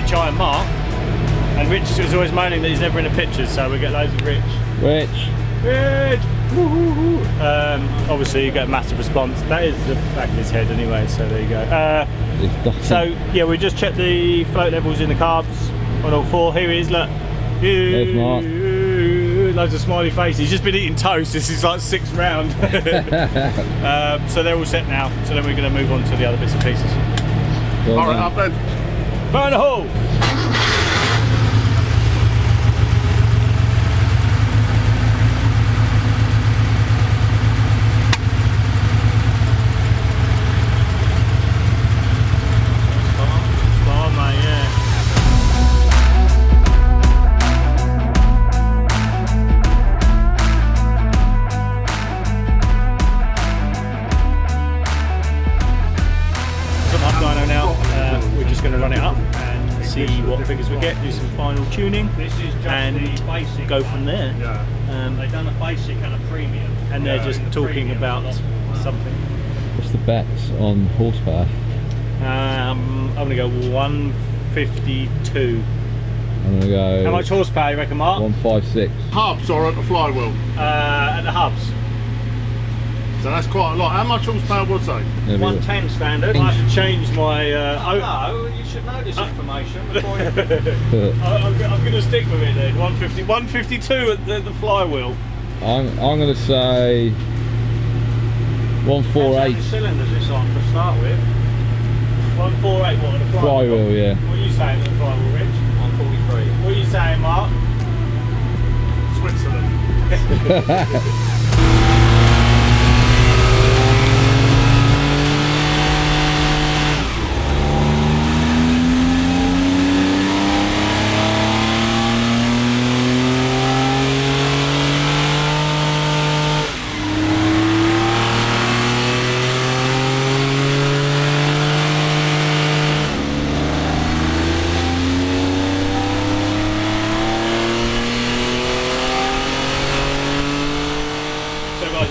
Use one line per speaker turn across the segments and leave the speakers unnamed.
Rich, I and Mark. And Rich was always moaning that he's never in the pictures, so we get loads of Rich.
Rich!
Obviously you get a massive response. That is the back of his head anyway, so there you go. So yeah, we just checked the float levels in the carbs on all four. Here he is, look.
There's Mark.
Loads of smiley faces. He's just been eating toast. This is like 6th round. So they're all set now. So then we're going to move on to the other bits and pieces.
Alright, up then.
Fire in the hole! What figures we get, do some final tuning, and go from there.
They've done a basic and a premium.
And they're just talking about something.
What's the bets on horsepower?
I'm going to go 152.
I'm going to go...
How much horsepower you reckon, Mark?
156.
Hubs or at the flywheel?
At the hubs.
So that's quite a lot. How much horsepower was that?
110 standard. I have to change my...
no, you should know this information before you...
I'm going to stick with it then. 152 at the flywheel.
I'm going to say 148.
How many cylinders it's on to start with?
148 what, at the flywheel?
Flywheel, yeah.
What are you saying at the flywheel, Rich?
143.
What are you saying, Mark?
Switzerland.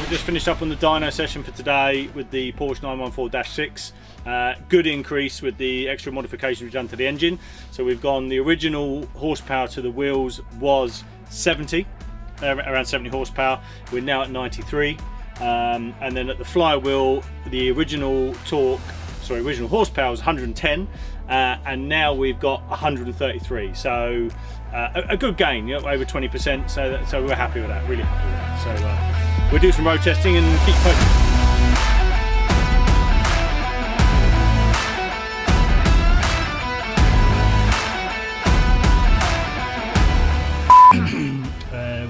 Just finished up on the dyno session for today with the Porsche 914-6. Good increase with the extra modifications we've done to the engine. So we've gone, the original horsepower to the wheels was 70, around 70 horsepower. We're now at 93. And then at the flywheel, the original horsepower was 110, and now we've got 133. So a good gain, over 20%. So we're happy with that, really happy with that. So we'll do some road testing and keep posted.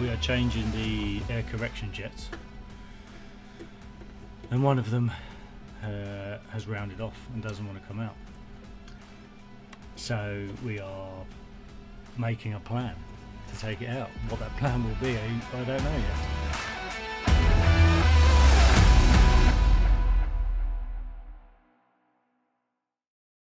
We are changing the air correction jets, and one of them has rounded off and doesn't want to come out. So we are making a plan to take it out. What that plan will be, I don't know yet.